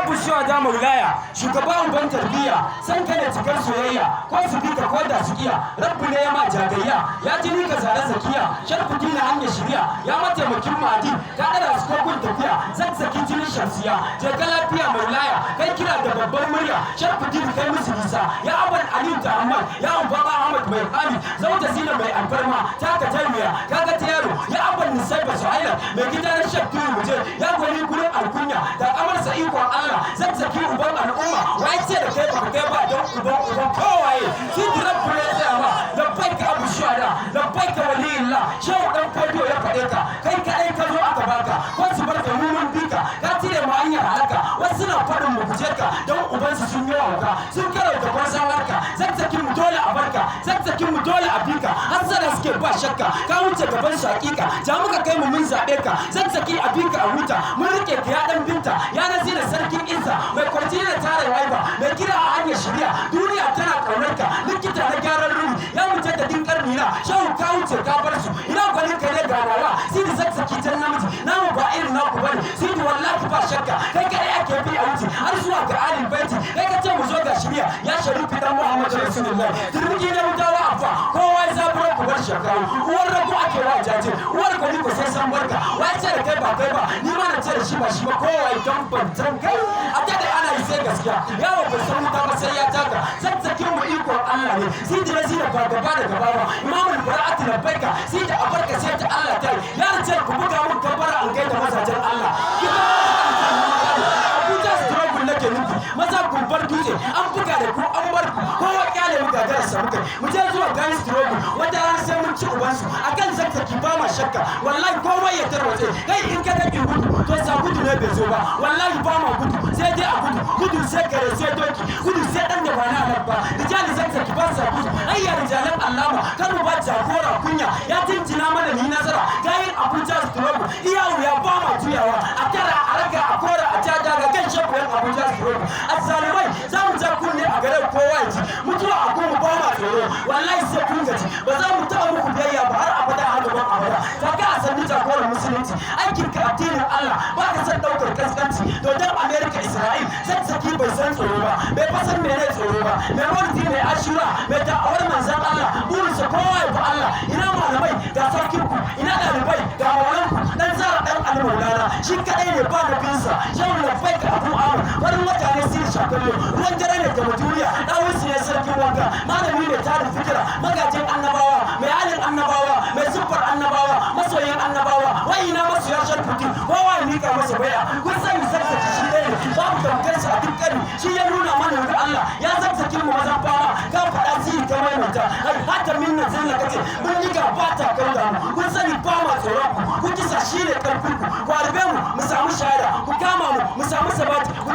abu shuwa da maulaya shugaban ban tarbiyya san ka da cikar soyayya ko su bi ka ko da su kiya rabbu ne ya ma jagayya ya ji ni ka zare zakiya sharfu dina hanyar shiriya ya mataimakin madi ka dara su kokun tafiya zan saki jinin shamsiya je ka lafiya maulaya kai kira da babbar murya sharfu dina kai musu nisa ya aban ali da ahmad ya baba ahmad mai hali zauta zina mai alfarma ta ka tarbiya kaga ta yaro ya aban nisai ba suhaila mai gidan shakku muje ya gwani gurin alkunya da amarsa ikon Allah zan saki uban al'umma wai ce da kai ba kai ba don uban kowaye shi dirabbu ne ya ma labbaika abu shuhada labbaika waliyullah shehu dan kodo ya faɗe ka kai kadai ka zo aka baka ko su barka mu mun bika ka tire mu hanyar halaka wasu na faɗin mu guje ka don ubansu sun yi wauka sun karauta kwasawarka zan saki mu dole a barka zan saki mu dole a bika hasara suke ba shakka ka wuce gaban shakika ja muka kai mu mun zaɓe ka zan saki a bika a huta mun rike ka ya dan binta ya nazira sarkin insa mai kwarci da tare waiba mai kira a hanyar shari'a duniya tana kaunar ka likita na gyaran ruri ya wuce da din karni na shehu ka wuce ka bar su ina gwanin ka ne ganawa sidi zan saki jan namiji namu ba irin naku bane sidi wallahi ba shakka kai kadai ake bi a wuce har zuwa ga alin baiti kai ka ce mu zo ga shari'a ya sharifi dan muhammadu rasulullahi turmiji na mutawa afa kowa ya zaburo ku bar shakaru uwar rago ake wa jaje uwar gwani ko sai san barka wai ce da kai ba ni ma na ce da shi ba kowa ya don bantan kai a tada ana yi sai gaskiya yawo bai san wuta ba sai ya taka tsatsakin mu iko Allah ne sai da zira ba gaba da gaba ba imamul bara'atu labbaika sai da abarka sai ta Allah ta ya ce ku buga mun kabara an kai da mazajen Allah Abuja struggle nake nufi maza gumbar dutse an buga da ku an bar ku kowa kyale mu gagara sa muka mu je zuwa gani struggle wata ran sai mun ci ubansu akan zazzaki ba ma shakka wallahi kowa ya tarwace kai in ka dake gudu to sa gudu ne bai zo ba wallahi ba ma gudu sai dai a gudu sai kare sai doki gudu sai dan da bana nan ba rijali zazzaki ba sa gudu ai ya rijalan allama kan mu ba jagora kunya ya tinjina mana ni nazara gayin Abuja struggle iyawu ya ba ma juyawa a tara a raga a kora a jaja ga kan shekwan Abuja struggle azzalimai za mu ja kunne a garin kowa ji mutuwa a kuma ba ma tsoro wallahi sai kun gaji ba za mu taɓa muku biyayya ba har abada har gaban abada kaga a sanni jagoran musulunci aikin ka addinin Allah ba ka san daukar kaskanci to dan America Isra'il sai saki bai san tsoro ba bai fasan mene tsoro ba mai wani mai ashura mai da'awar manzon Allah burinsa kowa ya bi Allah ina malamai ga sarkin ku ina dalibai ga maulan ku dan zara dan almaulana shi kadai ne ba da binsa shehu labbaika abu amr wani mutane sun shakallo ruwan dare ne da duniya dawusu ne sarkin wanka malami ne tarin fikira magajin annabawa mai halin annabawa mai siffar annabawa masoyin annabawa wai ina masoya sharfuti kowa ya mika masa baya kun sani zazzaki shi ne babu tamkarsa a duk kari shi ya nuna mana da Allah ya zazzaki mu mazan fama ka faɗa siri ta maimaita hata min nan zalla kace mun yi gaba ta kauda mu kun sani ba ma tsoron ku kun kisa shi ne karfin ku ku harbe mu samu shahada ku kama mu samu sabati ku